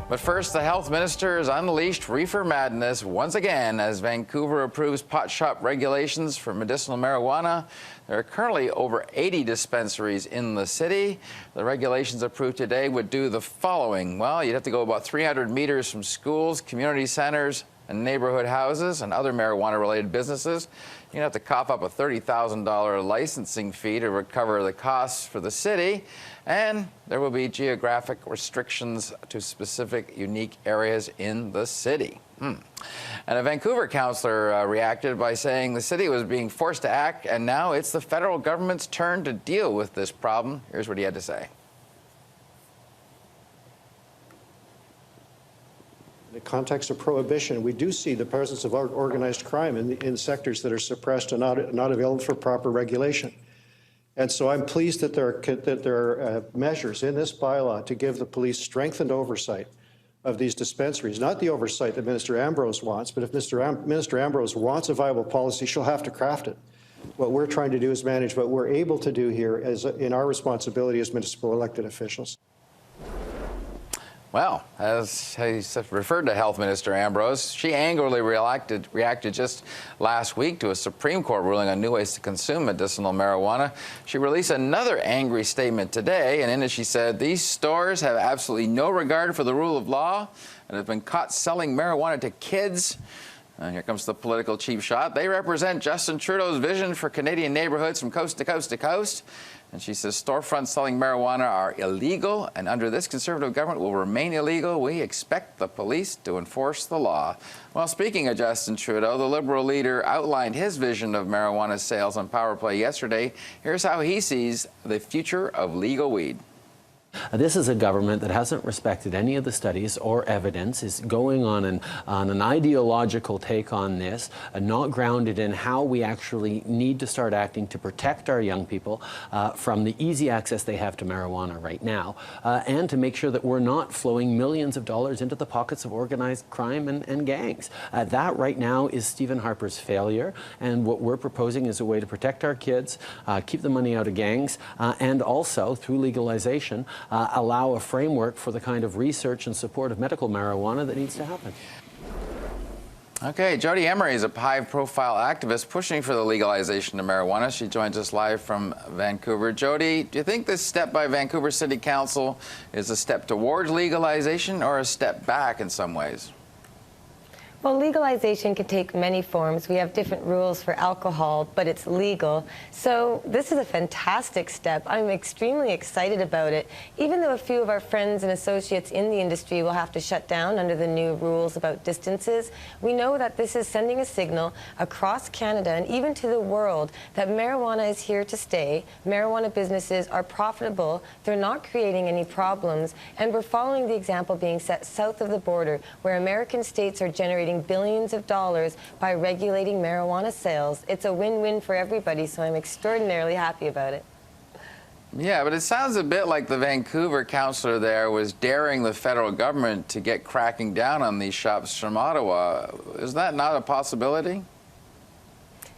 But first, the health minister has unleashed reefer madness once again as Vancouver approves pot shop regulations for medicinal marijuana. There are currently over 80 dispensaries in the city. The regulations approved today would do the following. Well, you'd have to go about 300 meters from schools, community centers, and neighborhood houses and other marijuana-related businesses. You'd have to cough up a $30,000 licensing fee to recover the costs for the city. And there will be geographic restrictions to specific unique areas in the city. And a Vancouver councillor reacted by saying the city was being forced to act, and now it's the federal government's turn to deal with this problem. Here's what he had to say. In the context of prohibition, we do see the presence of organized crime in sectors that are suppressed and not available for proper regulation. And so I'm pleased that there are measures in this bylaw to give the police strengthened oversight of these dispensaries, not the oversight that Minister Ambrose wants, but if Minister Ambrose wants a viable policy, she'll have to craft it. What we're trying to do is manage what we're able to do here as in our responsibility as municipal elected officials. Well, as he referred to Health Minister Ambrose, she angrily reacted just last week to a Supreme Court ruling on new ways to consume medicinal marijuana. She released another angry statement today, and in it she said, "These stores have absolutely no regard for the rule of law and have been caught selling marijuana to kids." And here comes the political cheap shot. "They represent Justin Trudeau's vision for Canadian neighborhoods from coast to coast to coast." And she says storefronts selling marijuana are illegal, and under this Conservative government will remain illegal. We expect the police to enforce the law. Well, speaking of Justin Trudeau, the Liberal leader outlined his vision of marijuana sales on Power Play yesterday. Here's how he sees the future of legal weed. This is a government that hasn't respected any of the studies or evidence, is going on an ideological take on this, not grounded in how we actually need to start acting to protect our young people from the easy access they have to marijuana right now, and to make sure that we're not flowing millions of dollars into the pockets of organized crime and gangs. That right now is Stephen Harper's failure, and what we're proposing is a way to protect our kids, keep the money out of gangs, and also, through legalization, allow a framework for the kind of research and support of medical marijuana that needs to happen. Okay, Jodie Emery is a high-profile activist pushing for the legalization of marijuana. She joins us live from Vancouver. Jodie, do you think this step by Vancouver City Council is a step towards legalization or a step back in some ways? Well, legalization can take many forms. We have different rules for alcohol, but it's legal. So this is a fantastic step. I'm extremely excited about it, even though a few of our friends and associates in the industry will have to shut down under the new rules about distances. We know that this is sending a signal across Canada and even to the world that marijuana is here to stay. Marijuana businesses are profitable. They're not creating any problems. And we're following the example being set south of the border, where American states are generating billions of dollars by regulating marijuana sales. It's a win-win for everybody, so I'm extraordinarily happy about it. Yeah, but it sounds a bit like the Vancouver councillor there was daring the federal government to get cracking down on these shops from Ottawa. Is that not a possibility?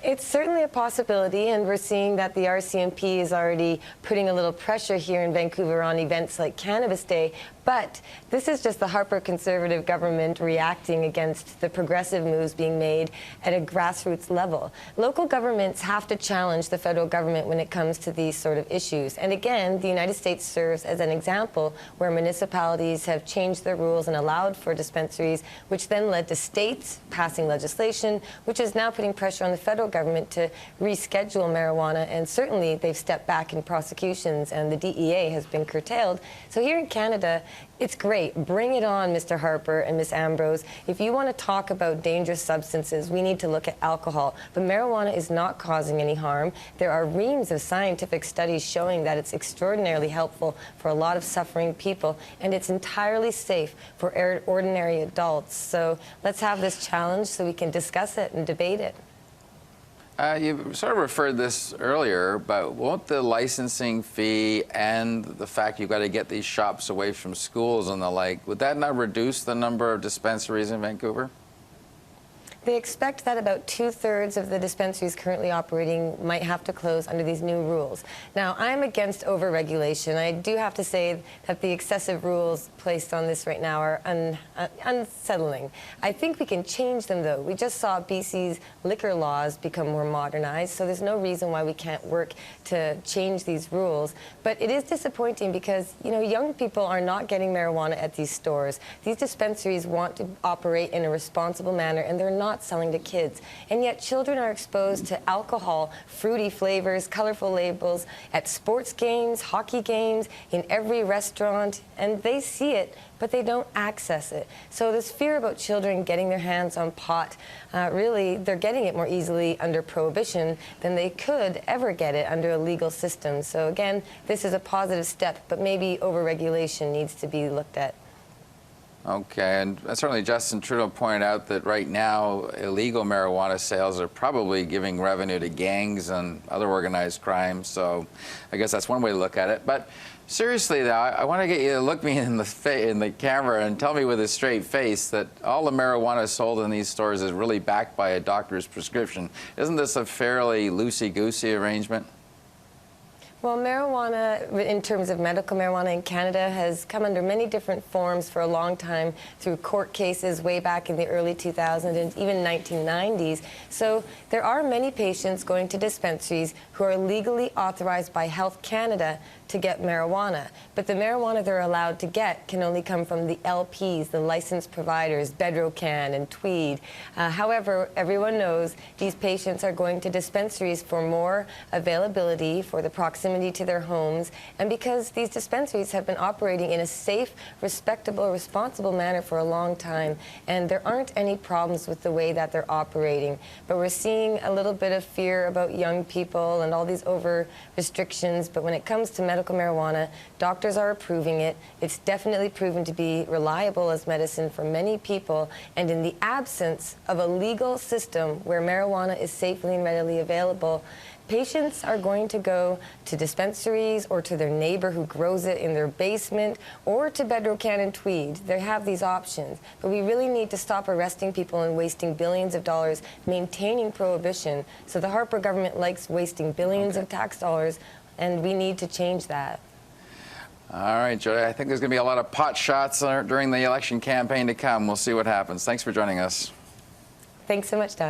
It's certainly a possibility, and we're seeing that the RCMP is already putting a little pressure here in Vancouver on events like Cannabis Day. But this is just the Harper Conservative government reacting against the progressive moves being made at a grassroots level. Local governments have to challenge the federal government when it comes to these sort of issues. And again, the United States serves as an example where municipalities have changed their rules and allowed for dispensaries, which then led to states passing legislation, which is now putting pressure on the federal government to reschedule marijuana. And certainly they've stepped back in prosecutions, and the DEA has been curtailed. So here in Canada, it's great. Bring it on, Mr. Harper and Ms. Ambrose. If you want to talk about dangerous substances, we need to look at alcohol. But marijuana is not causing any harm. There are reams of scientific studies showing that it's extraordinarily helpful for a lot of suffering people, and it's entirely safe for ordinary adults. So let's have this challenge so we can discuss it and debate it. You sort of referred this earlier, but won't the licensing fee and the fact you've got to get these shops away from schools and the like, would that not reduce the number of dispensaries in Vancouver? They expect that about 2/3 of the dispensaries currently operating might have to close under these new rules. Now, I'm against overregulation. I do have to say that the excessive rules placed on this right now are unsettling. I think we can change them, though. We just saw BC's liquor laws become more modernized, so there's no reason why we can't work to change these rules. But it is disappointing because, you know, young people are not getting marijuana at these stores. These dispensaries want to operate in a responsible manner, and they're not selling to kids. And yet children are exposed to alcohol, fruity flavors, colorful labels at sports games, hockey games, in every restaurant, and they see it, but they don't access it. So this fear about children getting their hands on pot, really, they're getting it more easily under prohibition than they could ever get it under a legal system. So again, this is a positive step, but maybe overregulation needs to be looked at. Okay, and certainly Justin Trudeau pointed out that right now illegal marijuana sales are probably giving revenue to gangs and other organized crime, so I guess that's one way to look at it. But seriously, though, I want to get you to look me in the camera and tell me with a straight face that all the marijuana sold in these stores is really backed by a doctor's prescription. Isn't this a fairly loosey-goosey arrangement? Well, marijuana, in terms of medical marijuana in Canada, has come under many different forms for a long time through court cases way back in the early 2000s and even 1990s. So there are many patients going to dispensaries who are legally authorized by Health Canada to get marijuana. But the marijuana they're allowed to get can only come from the LPs, the licensed providers, Bedrocan and Tweed. However, everyone knows these patients are going to dispensaries for more availability, for the proximity to their homes, and because these dispensaries have been operating in a safe, respectable, responsible manner for a long time, and there aren't any problems with the way that they're operating. But we're seeing a little bit of fear about young people and all these over restrictions, but when it comes to medical marijuana, doctors are approving it. It's definitely proven to be reliable as medicine for many people, and in the absence of a legal system where marijuana is safely and readily available, patients are going to go to dispensaries or to their neighbor who grows it in their basement or to Bedrocan and Tweed. They have these options. But we really need to stop arresting people and wasting billions of dollars maintaining prohibition. So the Harper government likes wasting billions of tax dollars, and we need to change that. All right, Jodie, I think there's going to be a lot of pot shots during the election campaign to come. We'll see what happens. Thanks for joining us. Thanks so much, Don.